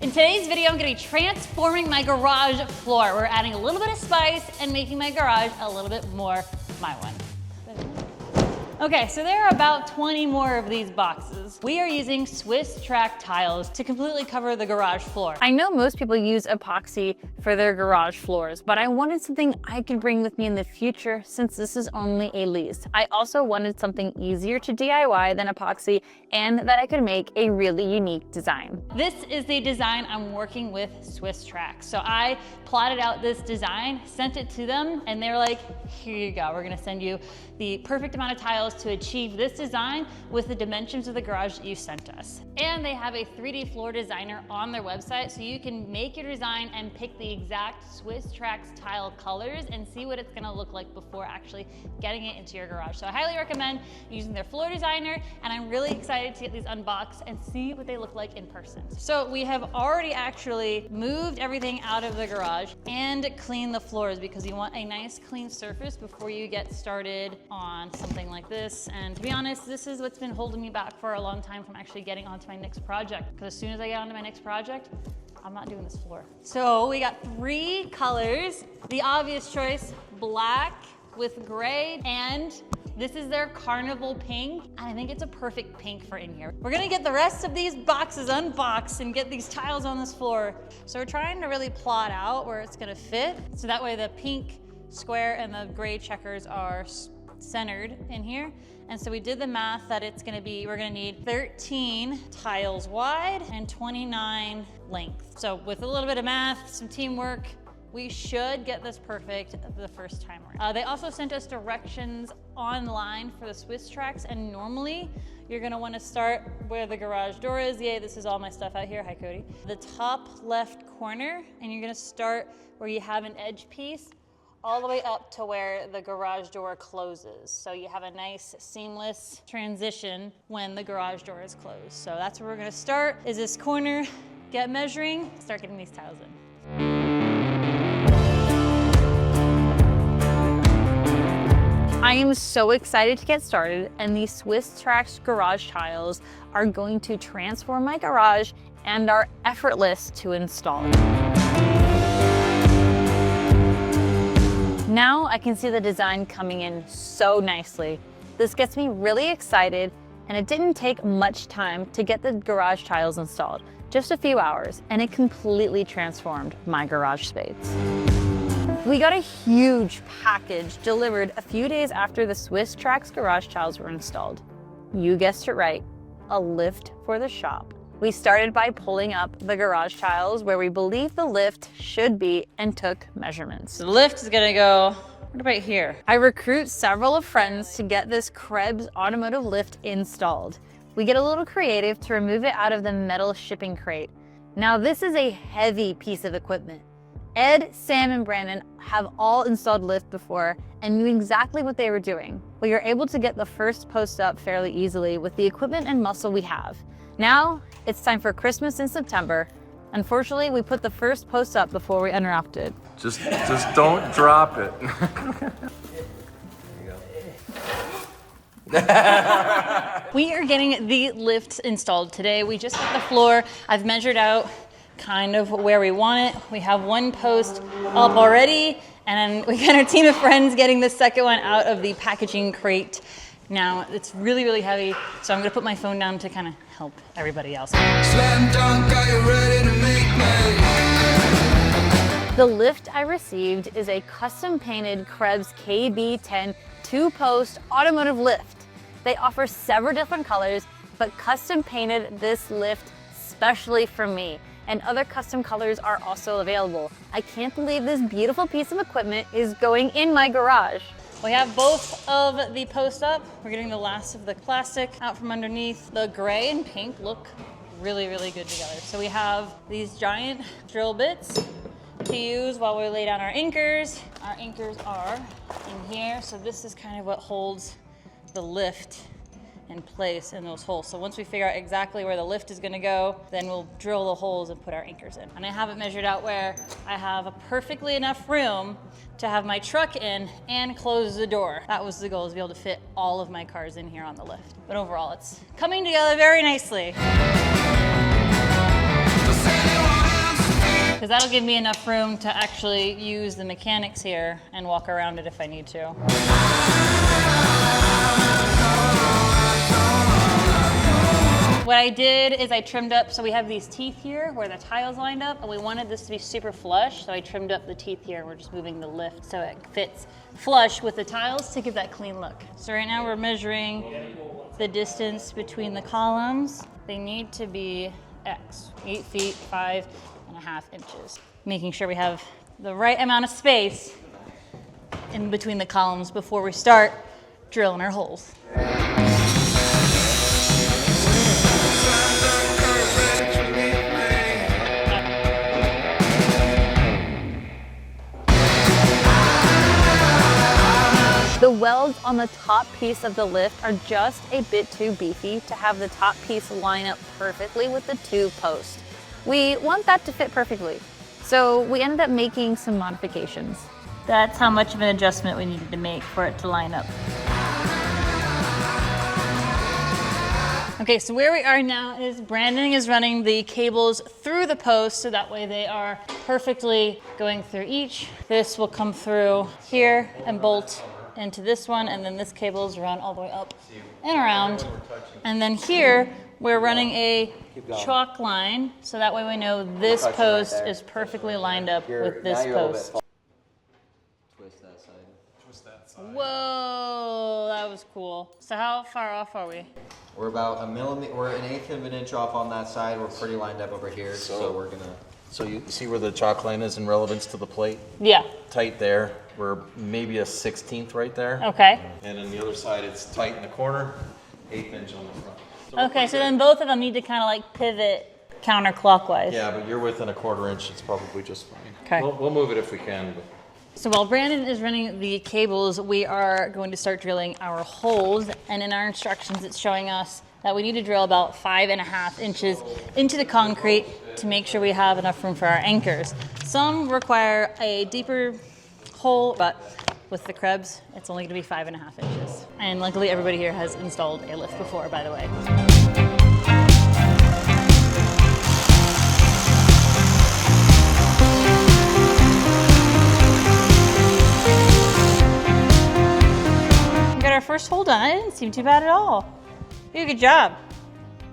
In today's video, I'm gonna be transforming my garage floor. We're adding a little bit of spice and making my garage a little bit more my one. Okay, so there are about 20 more of these boxes. We are using Swiss track tiles to completely cover the garage floor. I know most people use epoxy for their garage floors, but I wanted something I could bring with me in the future since this is only a lease. I also wanted something easier to DIY than epoxy and that I could make a really unique design. This is the design I'm working with Swiss track. So I plotted out this design, sent it to them, and they're like, here you go. We're gonna send you the perfect amount of tiles to achieve this design with the dimensions of the garage that you sent us. And they have a 3D floor designer on their website, so you can make your design and pick the exact Swiss Trax tile colors and see what it's gonna look like before actually getting it into your garage. So I highly recommend using their floor designer, and I'm really excited to get these unboxed and see what they look like in person. So we have already actually moved everything out of the garage and cleaned the floors because you want a nice clean surface before you get started on something like this. And to be honest, this is what's been holding me back for a long time from actually getting onto my next project. Because as soon as I get onto my next project, I'm not doing this floor. So we got 3 colors. The obvious choice, black with gray, and this is their carnival pink, and I think it's a perfect pink for in here. We're gonna get the rest of these boxes unboxed and get these tiles on this floor. So we're trying to really plot out where it's gonna fit, so that way the pink square and the gray checkers are centered in here. And so we did the math that it's gonna be, we're gonna need 13 tiles wide and 29 length. So with a little bit of math, some teamwork, we should get this perfect the first time around. They also sent us directions online for the Swiss tracks, and normally you're gonna wanna start where the garage door is. Yay, this is all my stuff out here. Hi, Cody. The top left corner, and you're gonna start where you have an edge piece all the way up to where the garage door closes. So you have a nice seamless transition when the garage door is closed. So that's where we're gonna start, is this corner, get measuring, start getting these tiles in. I am so excited to get started, and these Swiss Trax garage tiles are going to transform my garage and are effortless to install. Now I can see the design coming in so nicely. This gets me really excited, and it didn't take much time to get the garage tiles installed, just a few hours, and it completely transformed my garage space. We got a huge package delivered a few days after the Swiss Trax garage tiles were installed. You guessed it right, a lift for the shop. We started by pulling up the garage tiles where we believe the lift should be and took measurements. So the lift is gonna go right here. I recruit several of friends to get this KREBS automotive lift installed. We get a little creative to remove it out of the metal shipping crate. Now this is a heavy piece of equipment. Ed, Sam, and Brandon have all installed lift before and knew exactly what they were doing. We were able to get the first post up fairly easily with the equipment and muscle we have. Now it's time for Christmas in September. Unfortunately, we put the first post up before we unwrapped it. Just don't drop it. We are getting the lift installed today. We just got the floor. I've measured out kind of where we want it. We have one post up already, and then we got our team of friends getting the second one out of the packaging crate. Now it's really, really heavy, so I'm gonna put my phone down to kind of help everybody else. Slam dunk, are you ready to make me? The lift I received is a custom painted KREBS KB10 2-post automotive lift. They offer several different colors, but custom painted this lift specially for me, and other custom colors are also available. I can't believe this beautiful piece of equipment is going in my garage. We have both of the posts up. We're getting the last of the plastic out from underneath. The gray and pink look really, really good together. So we have these giant drill bits to use while we lay down our anchors. Our anchors are in here. So this is kind of what holds the lift in place in those holes. So once we figure out exactly where the lift is gonna go, then we'll drill the holes and put our anchors in. And I have it measured out where I have a perfectly enough room to have my truck in and close the door. That was the goal, is to be able to fit all of my cars in here on the lift. But overall, it's coming together very nicely. Does anyone because that'll give me enough room to actually use the mechanics here and walk around it if I need to. What I did is I trimmed up, so we have these teeth here where the tile's lined up, and we wanted this to be super flush, so I trimmed up the teeth here, and we're just moving the lift so it fits flush with the tiles to give that clean look. So right now we're measuring the distance between the columns. They need to be X, 8 feet, 5.5 inches. Making sure we have the right amount of space in between the columns before we start drilling our holes. The welds on the top piece of the lift are just a bit too beefy to have the top piece line up perfectly with the two posts. We want that to fit perfectly, so we ended up making some modifications. That's how much of an adjustment we needed to make for it to line up. Okay, so where we are now is Brandon is running the cables through the posts so that way they are perfectly going through each. This will come through here and bolt into this one, and then this cable is run all the way up and around. And then here, we're running a chalk line, so that way we know this post is perfectly lined up with this post. Twist that side. Twist that side. Whoa, that was cool. So how far off are we? We're about a millimeter, we're an eighth of an inch off on that side. We're pretty lined up over here, so we're gonna. So you see where the chalk line is in relevance to the plate? Yeah. Tight there. We're maybe a 16th right there. Okay. And on the other side, it's tight in the corner, 1/8 inch on the front. So Okay, so then both of them need to kind of like pivot counterclockwise. yeah, but you're within a 1/4 inch. It's probably just fine. Okay. We'll move it if we can. But. So while Brandon is running the cables, we are going to start drilling our holes. And in our instructions, it's showing us that we need to drill about 5.5 inches into the concrete to make sure we have enough room for our anchors. Some require a deeper hole, but with the KREBS, it's only gonna be 5.5 inches. And luckily everybody here has installed a lift before, by the way. We got our first hole done. It didn't seem too bad at all. You did a good job.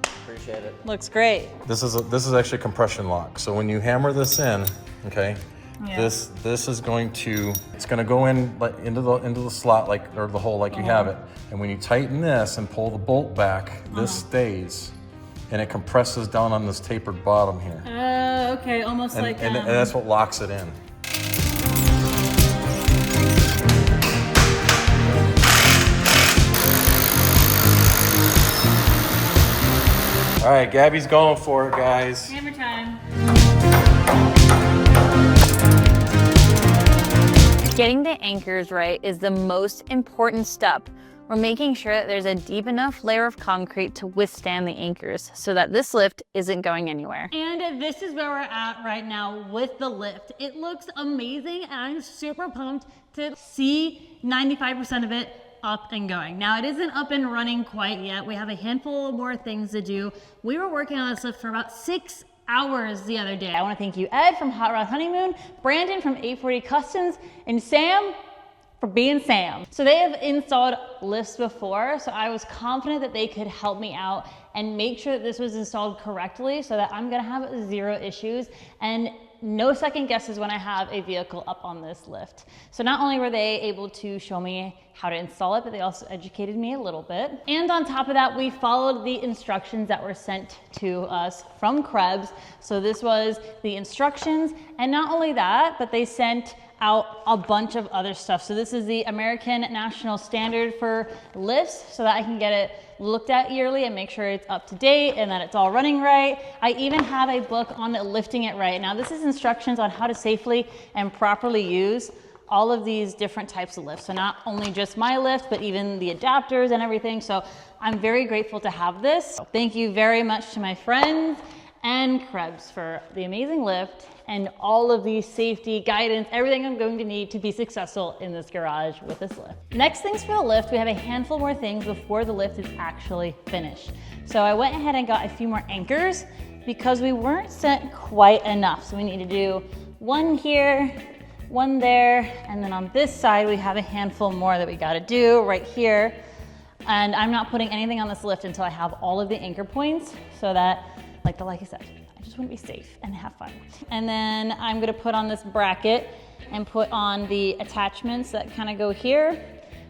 Appreciate it. Looks great. This is actually a compression lock. So when you hammer this in, okay, Yeah. this is going to, it's going to go in like into the slot like, or the hole like you have it. And when you tighten this and pull the bolt back, this stays, and it compresses down on this tapered bottom here. Okay, almost And, like and that's what locks it in. All right, Gabby's going for it, guys. hammer time. Getting the anchors right is the most important step. We're making sure that there's a deep enough layer of concrete to withstand the anchors so that this lift isn't going anywhere. And this is where we're at right now with the lift. It looks amazing and I'm super pumped to see 95% of it up and going. Now it isn't up and running quite yet. We have a handful more things to do. We were working on this lift for about 6 hours the other day. I want to thank you, Ed from Hot Rod Honeymoon, Brandon from 840 Customs, and Sam for being Sam. So they have installed lifts before, so I was confident that they could help me out and make sure that this was installed correctly so that I'm gonna have 0 issues and no second guesses when I have a vehicle up on this lift. So not only were they able to show me how to install it, but they also educated me a little bit. And on top of that, we followed the instructions that were sent to us from KREBS. So this was the instructions, and not only that, but they sent out a bunch of other stuff. So this is the American National Standard for lifts so that I can get it looked at yearly and make sure it's up to date and that it's all running right. I even have a book on lifting it right. Now this is instructions on how to safely and properly use all of these different types of lifts. So not only just my lift, but even the adapters and everything. So I'm very grateful to have this. So thank you very much to my friends and KREBS for the amazing lift and all of the safety, guidance, everything I'm going to need to be successful in this garage with this lift. Next things for the lift, we have a handful more things before the lift is actually finished. So I went ahead and got a few more anchors. because we weren't sent quite enough. So we need to do one here, one there, and then on this side we have a handful more that we gotta do right here. And I'm not putting anything on this lift until I have all of the anchor points so that, like I said, I just wanna be safe and have fun. And then I'm gonna put on this bracket and put on the attachments that kind of go here.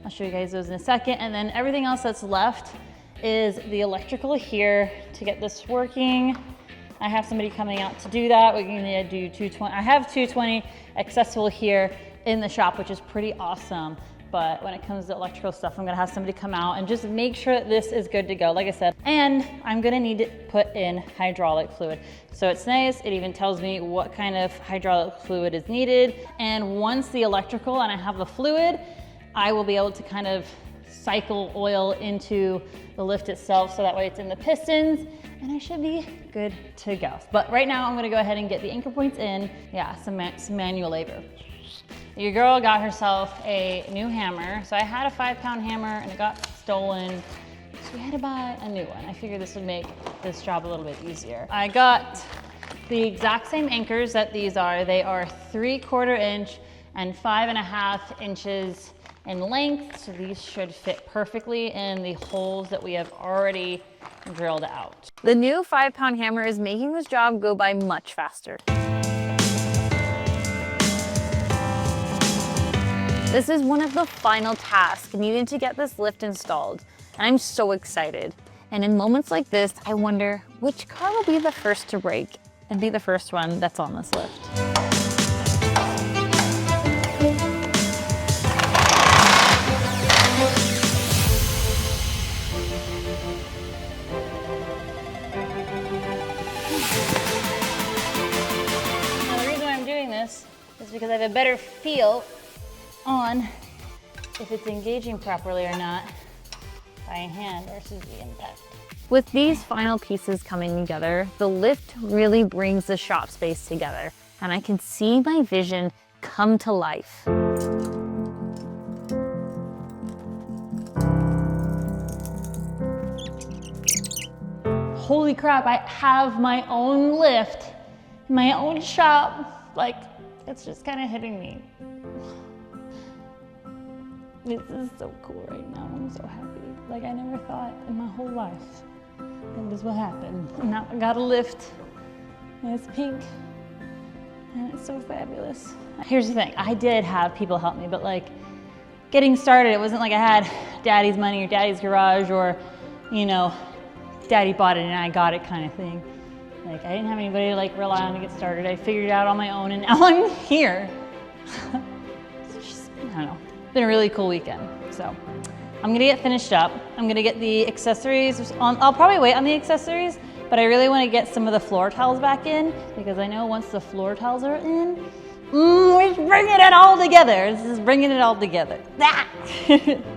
I'll show you guys those in a second. And then everything else that's left is the electrical here to get this working. I have somebody coming out to do that. We're gonna do 220. I have 220 accessible here in the shop, which is pretty awesome. But when it comes to electrical stuff, I'm gonna have somebody come out and just make sure that this is good to go, like I said. And I'm gonna need to put in hydraulic fluid. So it's nice, it even tells me what kind of hydraulic fluid is needed. And once the electrical and I have the fluid, I will be able to kind of cycle oil into the lift itself so that way it's in the pistons and I should be good to go. But right now I'm gonna go ahead and get the anchor points in. Yeah, some manual labor. Your girl got herself a new hammer. So I had a 5-pound hammer and it got stolen. So we had to buy a new one. I figured this would make this job a little bit easier. I got the exact same anchors that these are. They are 3/4 inch and 5.5 inches in length. So these should fit perfectly in the holes that we have already drilled out. The new 5-pound hammer is making this job go by much faster. This is one of the final tasks needed to get this lift installed, and I'm so excited. And in moments like this, I wonder which car will be the first to break and be the first one that's on this lift. Now, the reason why I'm doing this is because I have a better feel on if it's engaging properly or not by hand versus the impact. With these final pieces coming together, the lift really brings the shop space together, and I can see my vision come to life. Holy crap, I have my own lift, my own shop. Like, it's just kind of hitting me. This is so cool right now. I'm so happy. Like, I never thought in my whole life that this would happen. And now I got a lift, and it's pink, and it's so fabulous. Here's the thing, I did have people help me, but like, getting started, it wasn't like I had daddy's money or daddy's garage or, you know, daddy bought it and I got it kind of thing. Like, I didn't have anybody to like rely on to get started. I figured it out on my own and now I'm here. It's just, I don't know. It's been a really cool weekend. So I'm gonna get finished up. I'm gonna get the accessories on. I'll probably wait on the accessories, but I really wanna get some of the floor tiles back in because I know once the floor tiles are in, we're bringing it all together. This is bringing it all together.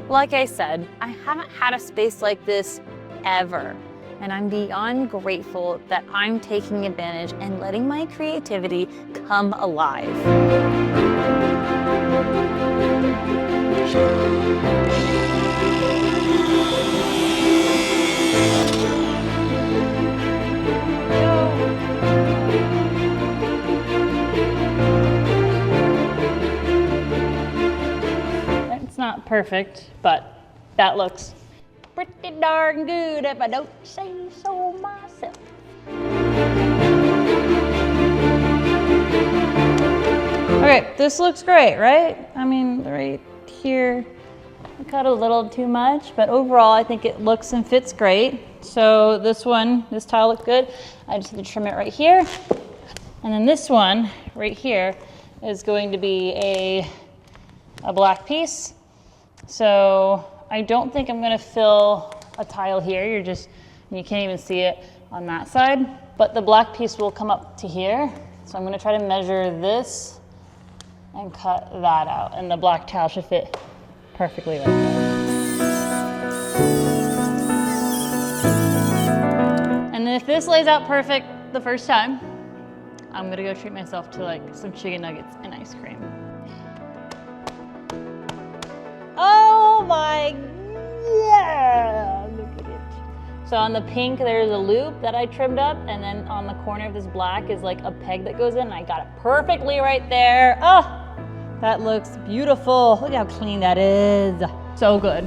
Like I said, I haven't had a space like this ever. And I'm beyond grateful that I'm taking advantage and letting my creativity come alive. It's not perfect, but that looks pretty darn good if I don't say so myself. Okay, this looks great, right? I mean, right here, I cut a little too much, but overall I think it looks and fits great. So this tile looks good. I just have to trim it right here. And then this one right here is going to be a black piece. So I don't think I'm gonna fill a tile here. You can't even see it on that side, but the black piece will come up to here. So I'm gonna try to measure this and cut that out. And the black tile should fit perfectly right there. And then if this lays out perfect the first time, I'm gonna go treat myself to like some chicken nuggets and ice cream. Oh my, yeah, look at it. So on the pink, there's a loop that I trimmed up, and then on the corner of this black is like a peg that goes in, and I got it perfectly right there. Oh, that looks beautiful. Look how clean that is. So good.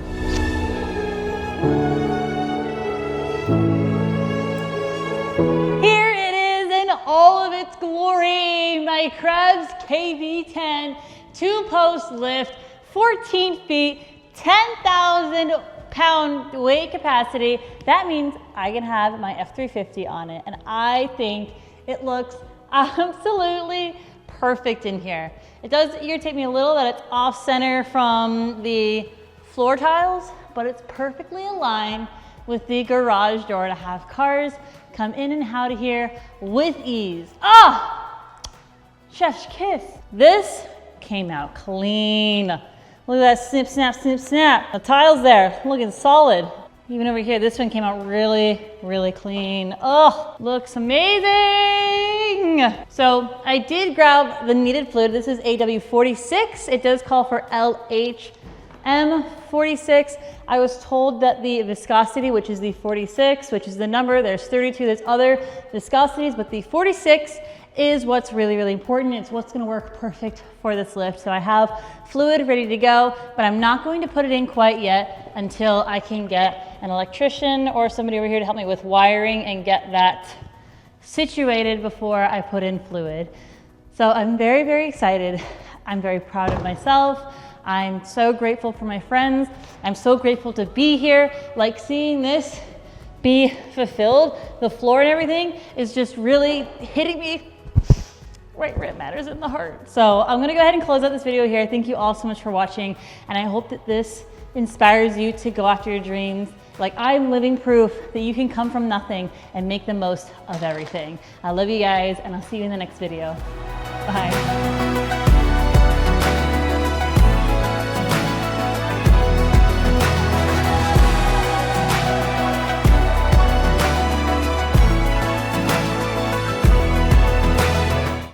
Here it is in all of its glory. My KREBS KV10 two-post lift, 14 feet, 10,000 pound weight capacity. That means I can have my F350 on it, and I think it looks absolutely perfect in here. It does irritate me a little that it's off center from the floor tiles, but it's perfectly aligned with the garage door to have cars come in and out of here with ease. Ah, chef's kiss. This came out clean. Look at that snip, snap, snip, snap. The tiles there, looking solid. Even over here, this one came out really, really clean. Oh, looks amazing. So I did grab the needed fluid. This is AW46. It does call for LHM46. I was told that the viscosity, which is the 46, which is the number, there's 32, there's other viscosities, but the 46 is what's really, really important. It's what's gonna work perfect for this lift. So I have fluid ready to go, but I'm not going to put it in quite yet until I can get an electrician or somebody over here to help me with wiring and get that situated before I put in fluid. So I'm very, very excited. I'm very proud of myself. I'm so grateful for my friends. I'm so grateful to be here. Like seeing this be fulfilled, the floor and everything is just really hitting me right where it matters, in the heart. So I'm gonna go ahead and close out this video here. Thank you all so much for watching, and I hope that this inspires you to go after your dreams. Like, I'm living proof that you can come from nothing and make the most of everything. I love you guys, and I'll see you in the next video. Bye.